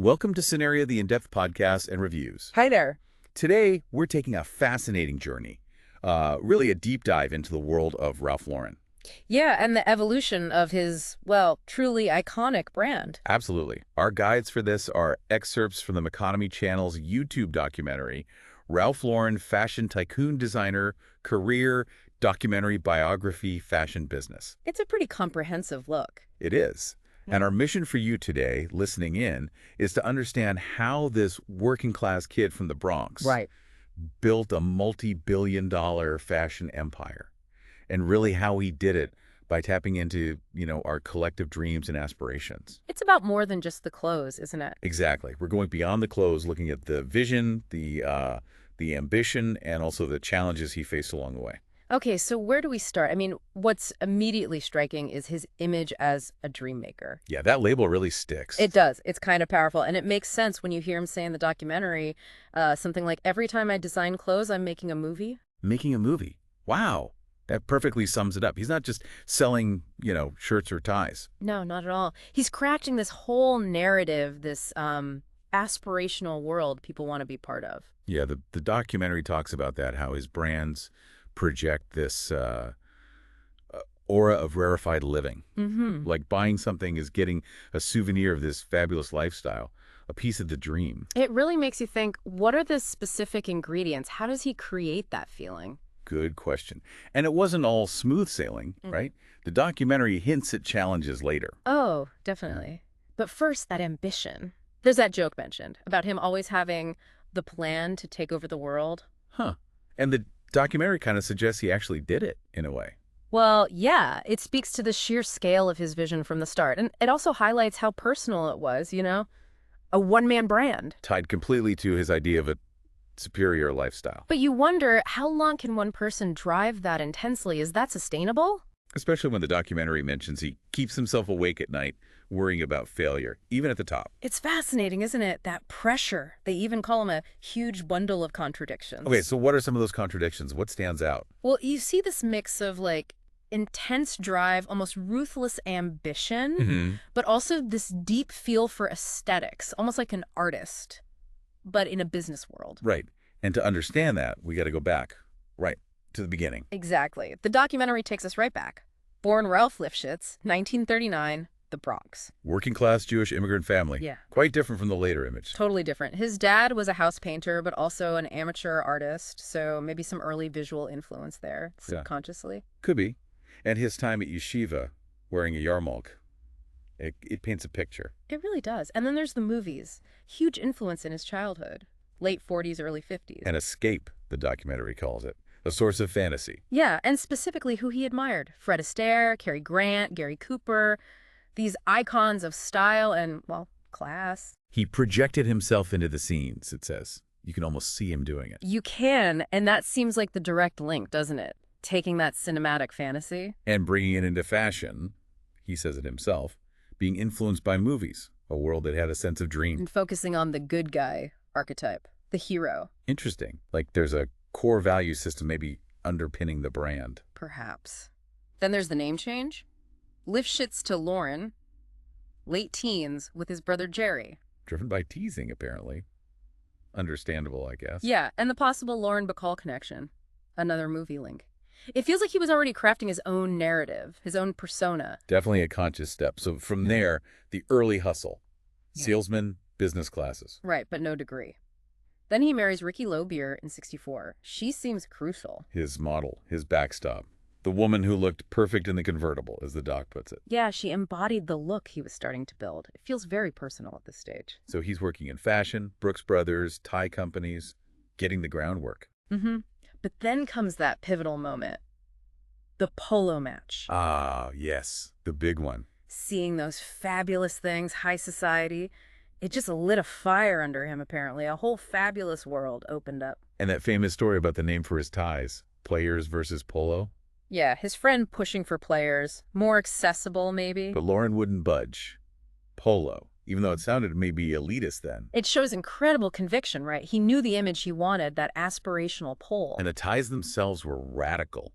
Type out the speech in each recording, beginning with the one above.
Welcome to Scenario, the in-depth podcast and reviews. Hi there. Today, we're taking a fascinating journey, really a deep dive into the world of Ralph Lauren. Yeah, and the evolution of his, well, truly iconic brand. Absolutely. Our guides for this are excerpts from the McEconomy Channel's YouTube documentary, Ralph Lauren, Fashion Tycoon Designer, Career, Documentary Biography, Fashion Business. It's a pretty comprehensive look. It is. And our mission for you today, listening in, is to understand how this working-class kid from the Bronx built a multi-billion-dollar fashion empire, and really how he did it by tapping into, our collective dreams and aspirations. It's about more than just the clothes, isn't it? Exactly. We're going beyond the clothes, looking at the vision, the ambition, and also the challenges he faced along the way. Okay, so where do we start? I mean, what's immediately striking is his image as a dream maker. Yeah, that label really sticks. It does. It's kind of powerful. And it makes sense when you hear him say in the documentary something like, every time I design clothes, I'm making a movie. Making a movie. Wow. That perfectly sums it up. He's not just selling, shirts or ties. No, not at all. He's crafting this whole narrative, this aspirational world people want to be part of. Yeah, the documentary talks about that, how his brands project this aura of rarefied living. Like buying something is getting a souvenir of this fabulous lifestyle, a piece of the dream. It really makes you think, what are the specific ingredients? How does he create that feeling? Good question. And it wasn't all smooth sailing, right? The documentary hints at challenges later. Oh, definitely. But first, that ambition. There's that joke mentioned about him always having the plan to take over the world. Huh. And the documentary kind of suggests he actually did it, in a way. Well, yeah, it speaks to the sheer scale of his vision from the start. And it also highlights how personal it was, a one-man brand. Tied completely to his idea of a superior lifestyle. But you wonder, how long can one person drive that intensely? Is that sustainable? Especially when the documentary mentions he keeps himself awake at night, worrying about failure, even at the top. It's fascinating, isn't it? That pressure. They even call him a huge bundle of contradictions. Okay, so what are some of those contradictions? What stands out? Well, you see this mix of, intense drive, almost ruthless ambition, but also this deep feel for aesthetics, almost like an artist, but in a business world. Right. And to understand that, we got to go back, right, to the beginning. Exactly. The documentary takes us right back. Born Ralph Lifshitz, 1939, the Bronx. Working-class Jewish immigrant family. Yeah. Quite different from the later image. Totally different. His dad was a house painter, but also an amateur artist, so maybe some early visual influence there, subconsciously. Yeah. Could be. And his time at yeshiva, wearing a yarmulke, it paints a picture. It really does. And then there's the movies. Huge influence in his childhood. Late 40s, early 50s. An escape, the documentary calls it. A source of fantasy. Yeah, and specifically who he admired. Fred Astaire, Cary Grant, Gary Cooper. These icons of style and, class. He projected himself into the scenes, it says. You can almost see him doing it. You can, and that seems like the direct link, doesn't it? Taking that cinematic fantasy. And bringing it into fashion, he says it himself, being influenced by movies, a world that had a sense of dream. And focusing on the good guy archetype, the hero. Interesting. Like there's a core value system maybe underpinning the brand. Perhaps. Then there's the name change. Lifshitz to Lauren, late teens with his brother Jerry. Driven by teasing, apparently. Understandable, I guess. Yeah, and the possible Lauren Bacall connection. Another movie link. It feels like he was already crafting his own narrative, his own persona. Definitely a conscious step. So from there, the early hustle. Salesman, business classes. Right, but no degree. Then he marries Ricky Lobier in '64. She seems crucial. His model, his backstop. The woman who looked perfect in the convertible, as the doc puts it. Yeah, she embodied the look he was starting to build. It feels very personal at this stage. So he's working in fashion, Brooks Brothers, tie companies, getting the groundwork. But then comes that pivotal moment. The polo match. Ah, yes, the big one. Seeing those fabulous things, high society, it just lit a fire under him, apparently. A whole fabulous world opened up. And that famous story about the name for his ties, Players versus Polo. Yeah, his friend pushing for Players, more accessible maybe. But Lauren wouldn't budge. Polo, even though it sounded maybe elitist then. It shows incredible conviction, right? He knew the image he wanted, that aspirational pole. And the ties themselves were radical,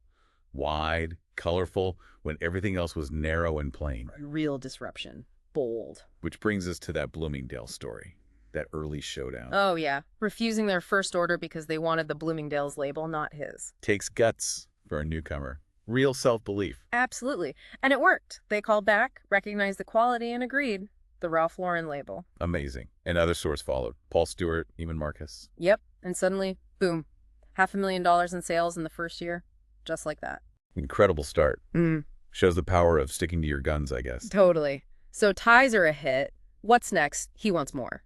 wide, colorful, when everything else was narrow and plain. Real disruption. bold. Which brings us to that Bloomingdale's story, that early showdown. Oh, yeah. Refusing their first order because they wanted the Bloomingdale's label, not his. Takes guts for a newcomer. Real self-belief. Absolutely. And it worked. They called back, recognized the quality, and agreed. The Ralph Lauren label. Amazing. And other stores followed. Paul Stewart, Neiman Marcus. Yep. And suddenly, boom. $500,000 in sales in the first year. Just like that. Incredible start. Shows the power of sticking to your guns, I guess. Totally. So ties are a hit. What's next? He wants more.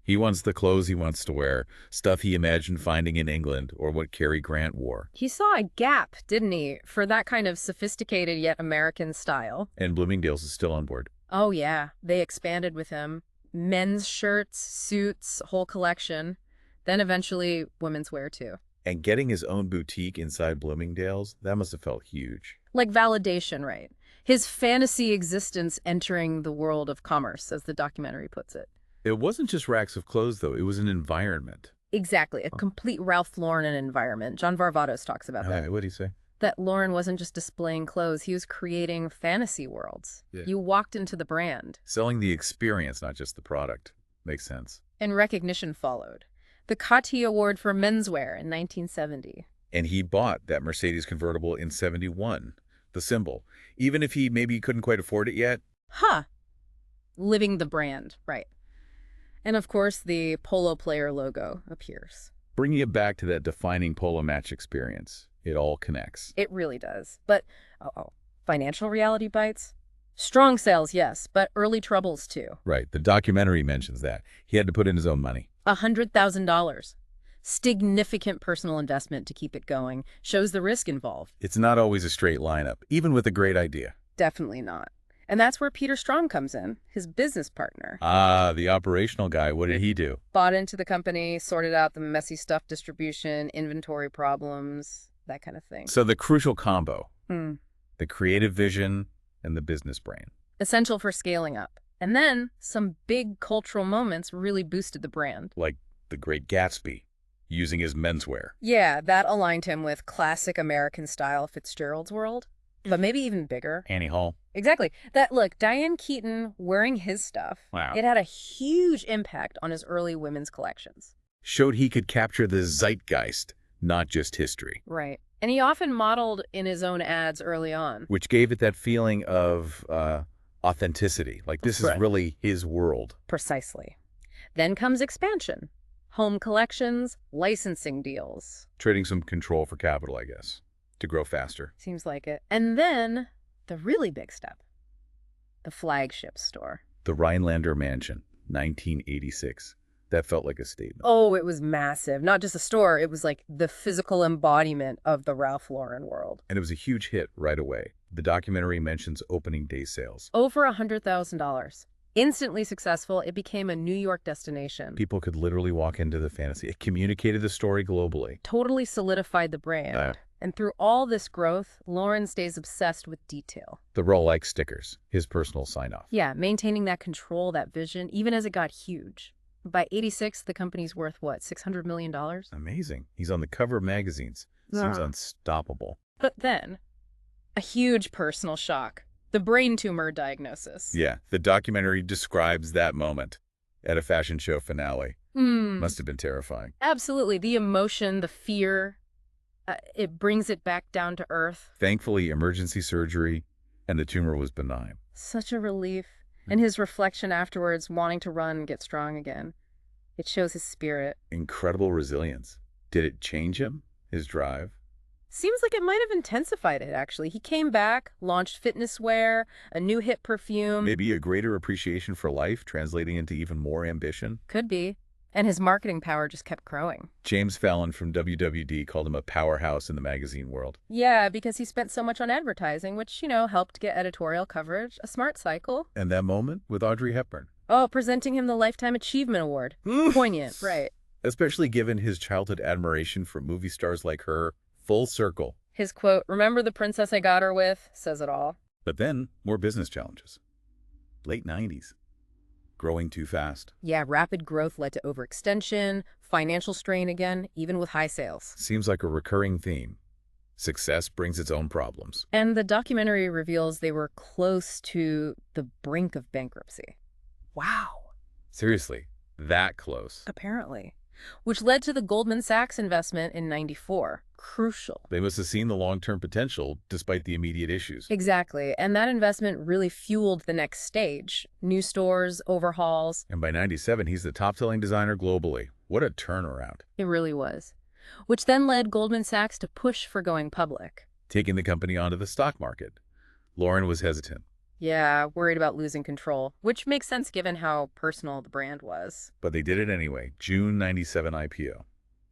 He wants the clothes he wants to wear, stuff he imagined finding in England, or what Cary Grant wore. He saw a gap, didn't he, for that kind of sophisticated yet American style. And Bloomingdale's is still on board. Oh, yeah. They expanded with him. Men's shirts, suits, whole collection. Then eventually women's wear, too. And getting his own boutique inside Bloomingdale's, that must have felt huge. Like validation, right? His fantasy existence entering the world of commerce, as the documentary puts it. It wasn't just racks of clothes, though. It was an environment. Exactly. A complete Ralph Lauren environment. John Varvatos talks about that. What did he say? That Lauren wasn't just displaying clothes. He was creating fantasy worlds. Yeah. You walked into the brand. Selling the experience, not just the product. Makes sense. And recognition followed. The Coty Award for Menswear in 1970. And he bought that Mercedes convertible in 71. The symbol. Even if he maybe couldn't quite afford it yet. Living the brand, right. And of course, the polo player logo appears. Bringing it back to that defining polo match experience. It all connects. It really does. But, financial reality bites? Strong sales, yes, but early troubles, too. Right. The documentary mentions that. He had to put in his own money. $100,000. Significant personal investment to keep it going. Shows the risk involved. It's not always a straight lineup, even with a great idea. Definitely not. And that's where Peter Strong comes in, his business partner. The operational guy. What did he do? Bought into the company, sorted out the messy stuff distribution, inventory problems, that kind of thing. So the crucial combo. The creative vision and the business brain. Essential for scaling up. And then some big cultural moments really boosted the brand. Like the Great Gatsby, using his menswear. Yeah, that aligned him with classic American style Fitzgerald's world. But maybe even bigger. Annie Hall. Exactly. Look, Diane Keaton wearing his stuff. Wow. It had a huge impact on his early women's collections. Showed he could capture the zeitgeist, not just history. Right. And he often modeled in his own ads early on. Which gave it that feeling of authenticity. Like this is really his world. Precisely. Then comes expansion. Home collections, licensing deals. Trading some control for capital, I guess. To grow faster. Seems like it. And then the really big step. The flagship store. The Rhinelander Mansion, 1986. That felt like a statement. Oh, it was massive. Not just a store. It was like the physical embodiment of the Ralph Lauren world. And it was a huge hit right away. The documentary mentions opening day sales. Over $100,000. Instantly successful, it became a New York destination. People could literally walk into the fantasy. It communicated the story globally. Totally solidified the brand. And through all this growth, Lauren stays obsessed with detail. The Rolex stickers, his personal sign-off. Yeah, maintaining that control, that vision, even as it got huge. By 86, the company's worth, what, $600 million? Amazing. He's on the cover of magazines. Seems unstoppable. But then, a huge personal shock. The brain tumor diagnosis. Yeah, the documentary describes that moment at a fashion show finale. Must have been terrifying. Absolutely. The emotion, the fear, it brings it back down to earth. Thankfully, emergency surgery, and the tumor was benign. Such a relief. And his reflection afterwards, wanting to run and get strong again. It shows his spirit. Incredible resilience. Did it change him? His drive? Seems like it might have intensified it, actually. He came back, launched fitness wear, a new hit perfume. Maybe a greater appreciation for life, translating into even more ambition? Could be. And his marketing power just kept growing. James Fallon from WWD called him a powerhouse in the magazine world. Yeah, because he spent so much on advertising, which, helped get editorial coverage. A smart cycle. And that moment with Audrey Hepburn. Oh, presenting him the Lifetime Achievement Award. Poignant, right. Especially given his childhood admiration for movie stars like her. Full circle. His quote, "Remember the princess I got her with," says it all. But then, more business challenges. Late 90s. Growing too fast. Yeah, rapid growth led to overextension, financial strain again, even with high sales. Seems like a recurring theme. Success brings its own problems. And the documentary reveals they were close to the brink of bankruptcy. Wow. Seriously, that close. Apparently. Which led to the Goldman Sachs investment in '94. Crucial. They must have seen the long-term potential despite the immediate issues. Exactly. And that investment really fueled the next stage. New stores, overhauls. And by '97, he's the top-selling designer globally. What a turnaround. It really was. Which then led Goldman Sachs to push for going public. Taking the company onto the stock market. Lauren was hesitant. Yeah, worried about losing control, which makes sense given how personal the brand was. But they did it anyway. June '97 IPO.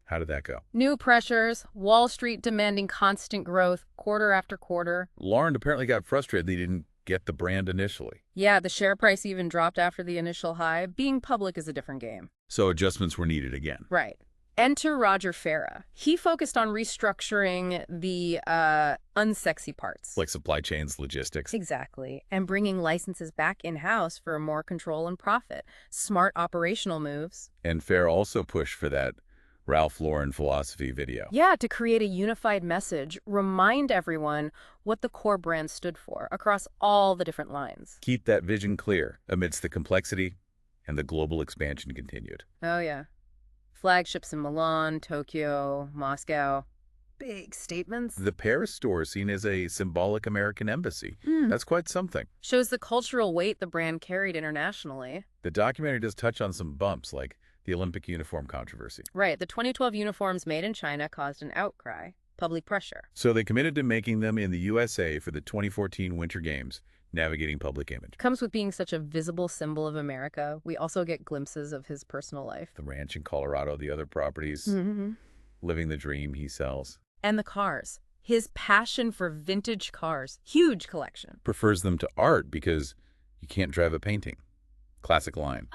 How did that go? New pressures, Wall Street demanding constant growth, quarter after quarter. Lauren apparently got frustrated they didn't get the brand initially. Yeah, the share price even dropped after the initial high. Being public is a different game. So adjustments were needed again. Right. Enter Roger Farah. He focused on restructuring the unsexy parts. Like supply chains, logistics. Exactly. And bringing licenses back in-house for more control and profit. Smart operational moves. And Farah also pushed for that Ralph Lauren philosophy video. Yeah, to create a unified message, remind everyone what the core brand stood for across all the different lines. Keep that vision clear amidst the complexity, and the global expansion continued. Oh, yeah. Flagships in Milan, Tokyo, Moscow. Big statements. The Paris store seen as a symbolic American embassy. That's quite something. Shows the cultural weight the brand carried internationally. The documentary does touch on some bumps, like the Olympic uniform controversy. Right. The 2012 uniforms made in China caused an outcry, public pressure. So they committed to making them in the USA for the 2014 Winter Games, navigating public image. Comes with being such a visible symbol of America. We also get glimpses of his personal life. The ranch in Colorado, the other properties, living the dream he sells. And the cars. His passion for vintage cars. Huge collection. Prefers them to art because you can't drive a painting. Classic line.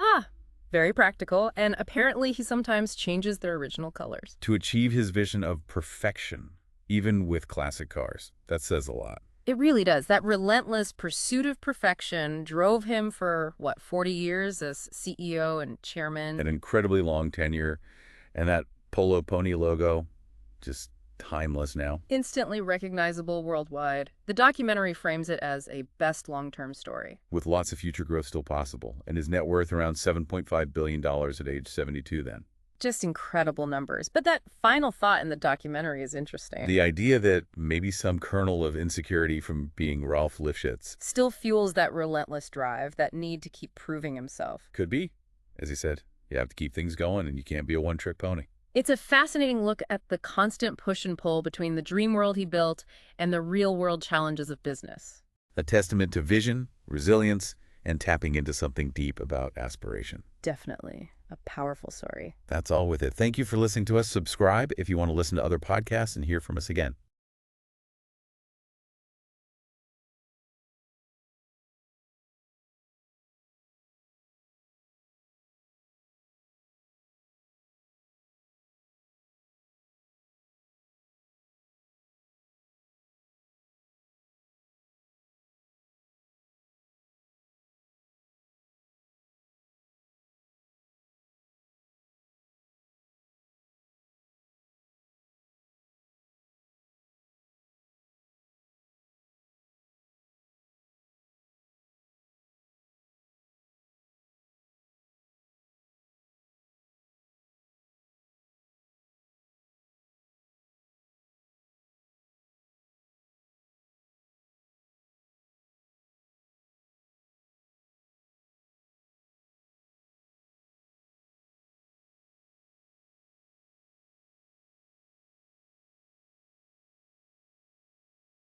Very practical, and apparently he sometimes changes their original colors. To achieve his vision of perfection, even with classic cars. That says a lot. It really does. That relentless pursuit of perfection drove him for, 40 years as CEO and chairman. An incredibly long tenure, and that Polo Pony logo, just timeless now. Instantly recognizable worldwide. The documentary frames it as a best long-term story. With lots of future growth still possible, and his net worth around $7.5 billion at age 72 then. Just incredible numbers. But that final thought in the documentary is interesting. The idea that maybe some kernel of insecurity from being Ralph Lifshitz still fuels that relentless drive, that need to keep proving himself. could be. As he said, you have to keep things going and you can't be a one-trick pony. It's a fascinating look at the constant push and pull between the dream world he built and the real-world challenges of business. A testament to vision, resilience, and tapping into something deep about aspiration. Definitely. A powerful story. That's all with it. Thank you for listening to us. Subscribe if you want to listen to other podcasts and hear from us again.